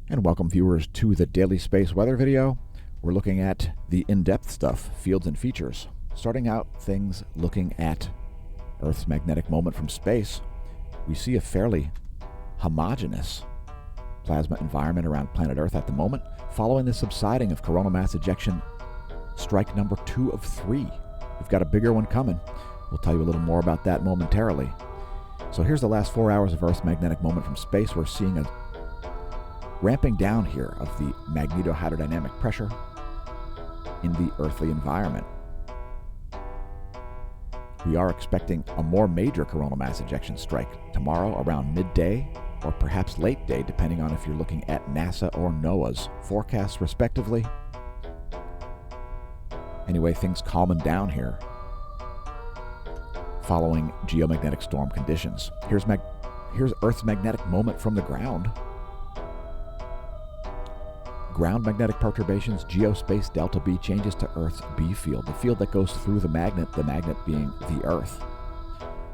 And welcome viewers to the Daily Space Weather video. We're looking at the in-depth stuff, fields and features. Starting out things looking at Earth's magnetic moment from space, we see a fairly homogeneous plasma environment around planet Earth at the moment, following the subsiding of coronal mass ejection strike number 2 of 3. We've got a bigger one coming. We'll tell you a little more about that momentarily. So here's the last 4 hours of Earth's magnetic moment from space. We're seeing a ramping down here of the magnetohydrodynamic pressure in the earthly environment. We are expecting a more major coronal mass ejection strike tomorrow around midday or perhaps late day, depending on if you're looking at NASA or NOAA's forecasts respectively. Anyway, things calming down here following geomagnetic storm conditions. Here's Earth's magnetic moment from the ground. Ground magnetic perturbations, geospace delta B changes to Earth's B field, the field that goes through the magnet being the Earth.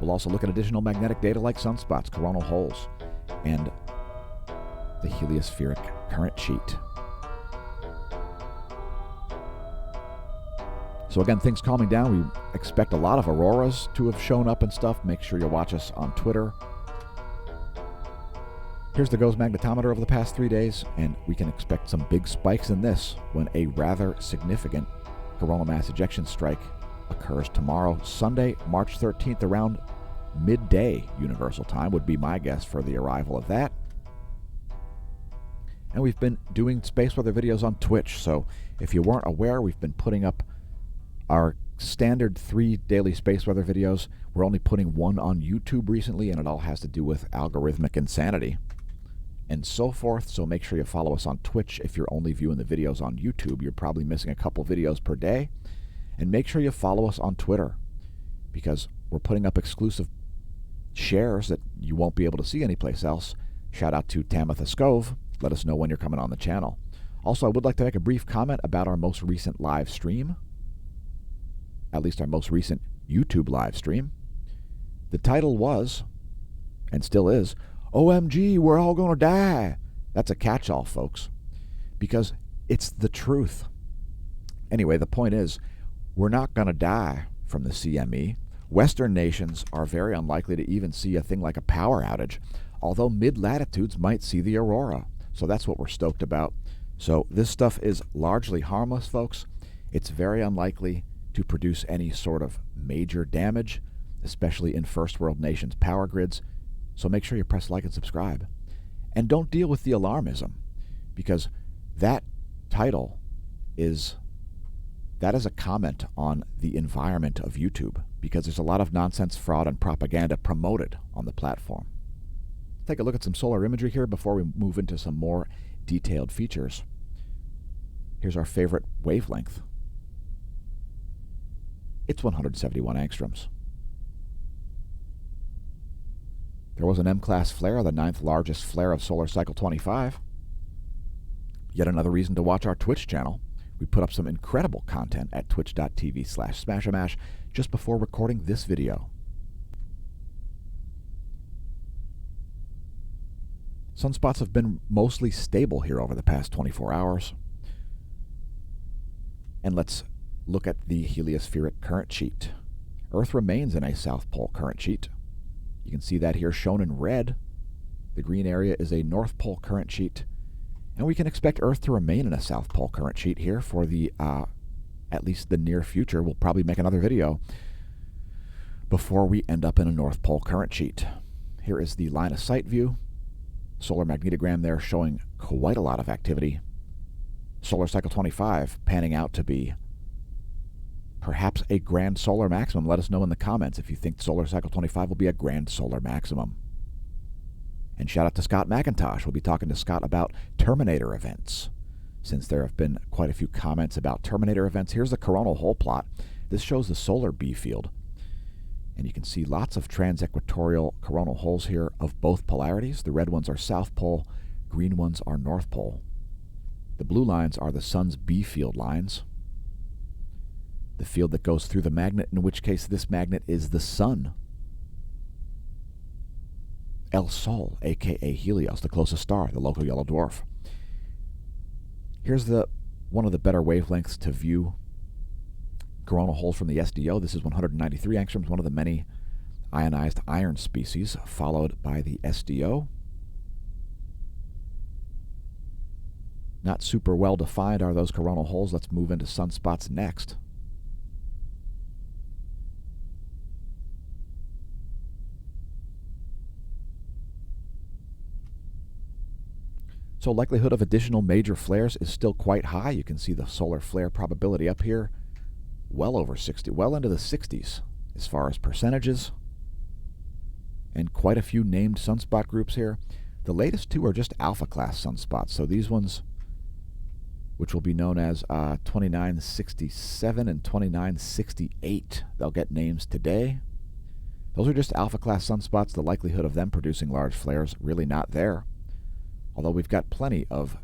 We'll also look at additional magnetic data like sunspots, coronal holes, and the heliospheric current sheet. So again, things calming down. We expect a lot of auroras to have shown up and stuff. Make sure you watch us on Twitter. Here's the GOES magnetometer over the past 3 days, and we can expect some big spikes in this when a rather significant coronal mass ejection strike occurs tomorrow, Sunday, March 13th, around midday Universal Time would be my guess for the arrival of that. And we've been doing space weather videos on Twitch, so if you weren't aware, we've been putting up our standard 3 daily space weather videos. We're only putting one on YouTube recently, and it all has to do with algorithmic insanity and so forth. So make sure you follow us on Twitch. If you're only viewing the videos on YouTube, you're probably missing a couple videos per day. And make sure you follow us on Twitter, because we're putting up exclusive shares that you won't be able to see anyplace else. Shout out to Tamitha Scove. Let us know when you're coming on the channel. Also, I would like to make a brief comment about our most recent live stream, at least our most recent YouTube live stream. The title was, and still is, OMG, we're all going to die. That's a catch-all, folks, because it's the truth. Anyway, the point is, we're not going to die from the CME. Western nations are very unlikely to even see a thing like a power outage, although mid-latitudes might see the aurora. So that's what we're stoked about. So this stuff is largely harmless, folks. It's very unlikely to produce any sort of major damage, especially in first world nations' power grids. So make sure you press like and subscribe. And don't deal with the alarmism, because that title is a comment on the environment of YouTube, because there's a lot of nonsense, fraud, and propaganda promoted on the platform. Take a look at some solar imagery here before we move into some more detailed features. Here's our favorite wavelength. It's 171 angstroms. There was an M-class flare, the 9th largest flare of solar cycle 25. Yet another reason to watch our Twitch channel. We put up some incredible content at twitch.tv/smashamash just before recording this video. Sunspots have been mostly stable here over the past 24 hours. And let's look at the heliospheric current sheet. Earth remains in a South Pole current sheet. You can see that here shown in red. The green area is a North Pole current sheet. And we can expect Earth to remain in a South Pole current sheet here for the, at least the near future. We'll probably make another video before we end up in a North Pole current sheet. Here is the line of sight view. Solar magnetogram there showing quite a lot of activity. Solar cycle 25 panning out to be perhaps a grand solar maximum. Let us know in the comments if you think solar cycle 25 will be a grand solar maximum. And shout out to Scott McIntosh. We'll be talking to Scott about Terminator events, since there have been quite a few comments about Terminator events. Here's the coronal hole plot. This shows the solar B field. And you can see lots of transequatorial coronal holes here of both polarities. The red ones are South Pole, green ones are North Pole. The blue lines are the sun's B field lines, the field that goes through the magnet, in which case this magnet is the sun. El Sol, aka Helios, the closest star, the local yellow dwarf. Here's one of the better wavelengths to view coronal holes from the SDO. This is 193 angstroms, one of the many ionized iron species, followed by the SDO. Not super well defined are those coronal holes. Let's move into sunspots next. So likelihood of additional major flares is still quite high. You can see the solar flare probability up here, well over 60, well into the 60s as far as percentages. And quite a few named sunspot groups here. The latest two are just alpha class sunspots. So these ones, which will be known as 2967 and 2968, they'll get names today. Those are just alpha class sunspots. The likelihood of them producing large flares really not there. Although we've got plenty of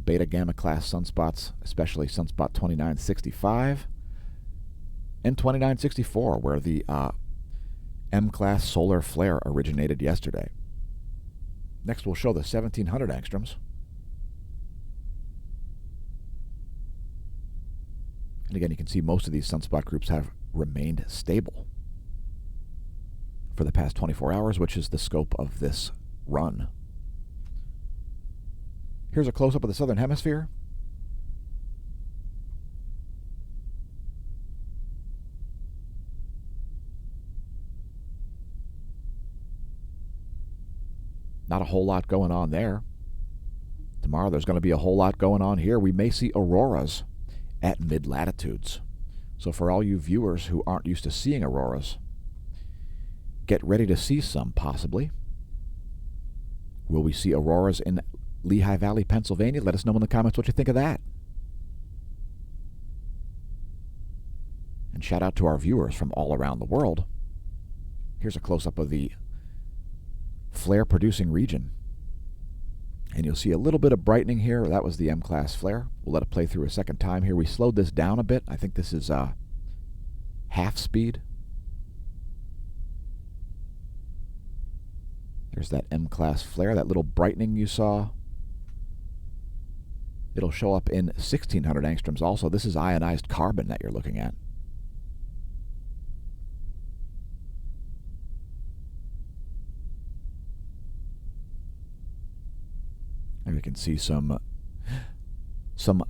beta gamma class sunspots, especially sunspot 2965 and 2964, where the M class solar flare originated yesterday. Next we'll show the 1700 angstroms. And again, you can see most of these sunspot groups have remained stable for the past 24 hours, which is the scope of this run. Here's a close-up of the southern hemisphere. Not a whole lot going on there. Tomorrow there's going to be a whole lot going on here. We may see auroras at mid-latitudes. So for all you viewers who aren't used to seeing auroras, get ready to see some, possibly. Will we see auroras in Lehigh Valley, Pennsylvania? Let us know in the comments what you think of that. And shout out to our viewers from all around the world. Here's a close-up of the flare-producing region. And you'll see a little bit of brightening here. That was the M-class flare. We'll let it play through a second time here. We slowed this down a bit. I think this is half speed. There's that M-class flare, that little brightening you saw. It'll show up in 1600 angstroms also. This is ionized carbon that you're looking at. And we can see some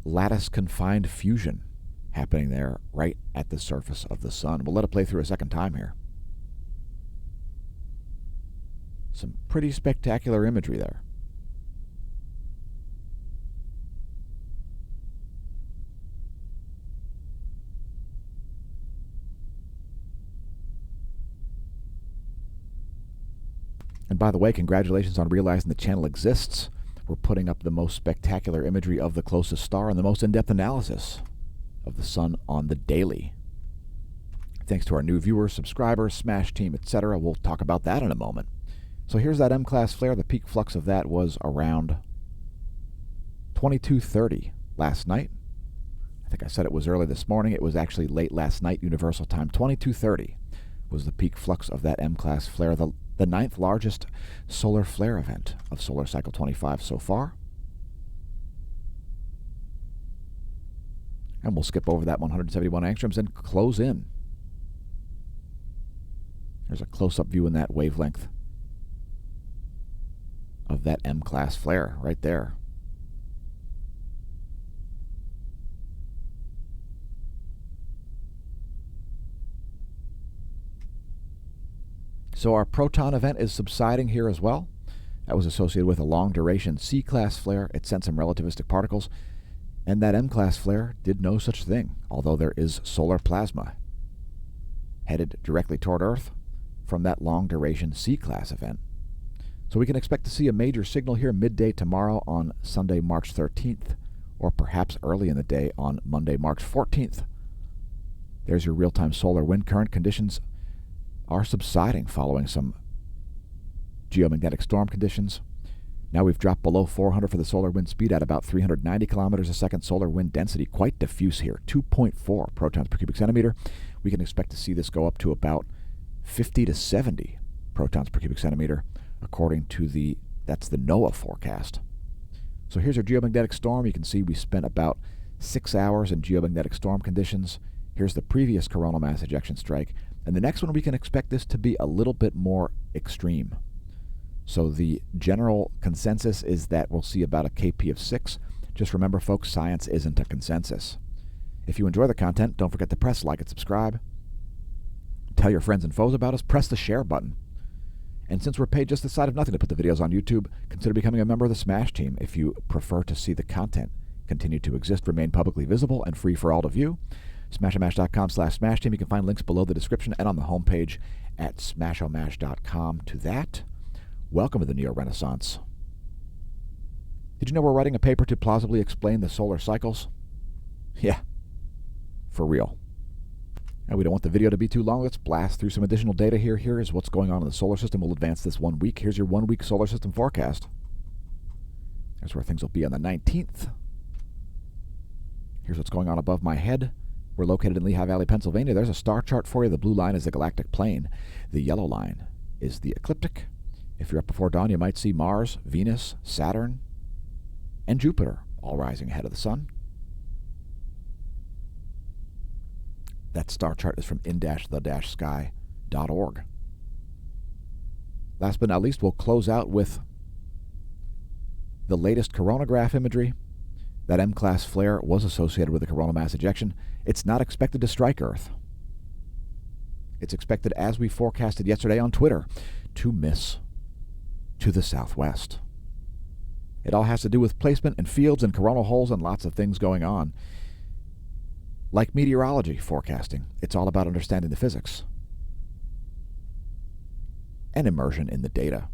lattice-confined fusion happening there right at the surface of the sun. We'll let it play through a second time here. Some pretty spectacular imagery there. And by the way, congratulations on realizing the channel exists. We're putting up the most spectacular imagery of the closest star and the most in-depth analysis of the sun on the daily. Thanks to our new viewers, subscribers, Smash team, etc. We'll talk about that in a moment. So here's that M-class flare. The peak flux of that was around 2230 last night. I think I said it was early this morning. It was actually late last night, Universal Time. 2230 was the peak flux of that M-class flare, the 9th largest solar flare event of solar cycle 25 so far. And we'll skip over that 171 angstroms and close in. There's a close-up view in that wavelength of that M-class flare right there. So our proton event is subsiding here as well. That was associated with a long-duration C-class flare. It sent some relativistic particles. And that M-class flare did no such thing, although there is solar plasma headed directly toward Earth from that long-duration C-class event. So we can expect to see a major signal here midday tomorrow on Sunday, March 13th, or perhaps early in the day on Monday, March 14th. There's your real-time solar wind current. Conditions are subsiding following some geomagnetic storm conditions. Now we've dropped below 400 for the solar wind speed at about 390 kilometers a second. Solar wind density quite diffuse here, 2.4 protons per cubic centimeter. We can expect to see this go up to about 50 to 70 protons per cubic centimeter, according to that's the NOAA forecast. So here's our geomagnetic storm. You can see we spent about 6 hours in geomagnetic storm conditions. Here's the previous coronal mass ejection strike. And the next one, we can expect this to be a little bit more extreme. So the general consensus is that we'll see about a KP of 6. Just remember, folks, science isn't a consensus. If you enjoy the content, don't forget to press like and subscribe. Tell your friends and foes about us. Press the share button. And since we're paid just the side of nothing to put the videos on YouTube, consider becoming a member of the Smash team if you prefer to see the content continue to exist, remain publicly visible, and free for all to view. Smashomash.com/Smash team. You can find links below the description and on the homepage at smashomash.com to that. Welcome to the Neo-Renaissance. Did you know we're writing a paper to plausibly explain the solar cycles? Yeah, for real. Now, we don't want the video to be too long. Let's blast through some additional data here. Here is what's going on in the solar system. We'll advance this 1 week. Here's your 1 week solar system forecast. Here's where things will be on the 19th. Here's what's going on above my head. We're located in Lehigh Valley, Pennsylvania. There's a star chart for you. The blue line is the galactic plane. The yellow line is the ecliptic. If you're up before dawn, you might see Mars, Venus, Saturn, and Jupiter all rising ahead of the sun. That star chart is from in-the-sky.org. Last but not least, we'll close out with the latest coronagraph imagery. That M-class flare was associated with a coronal mass ejection. It's not expected to strike Earth. It's expected, as we forecasted yesterday on Twitter, to miss to the southwest. It all has to do with placement and fields and coronal holes and lots of things going on. Like meteorology forecasting, it's all about understanding the physics and immersion in the data.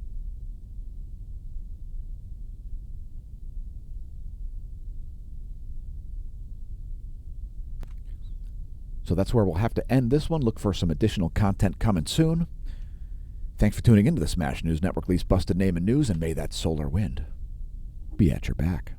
So that's where we'll have to end this one. Look for some additional content coming soon. Thanks for tuning into the Smash News Network, least busted name in news, and may that solar wind be at your back.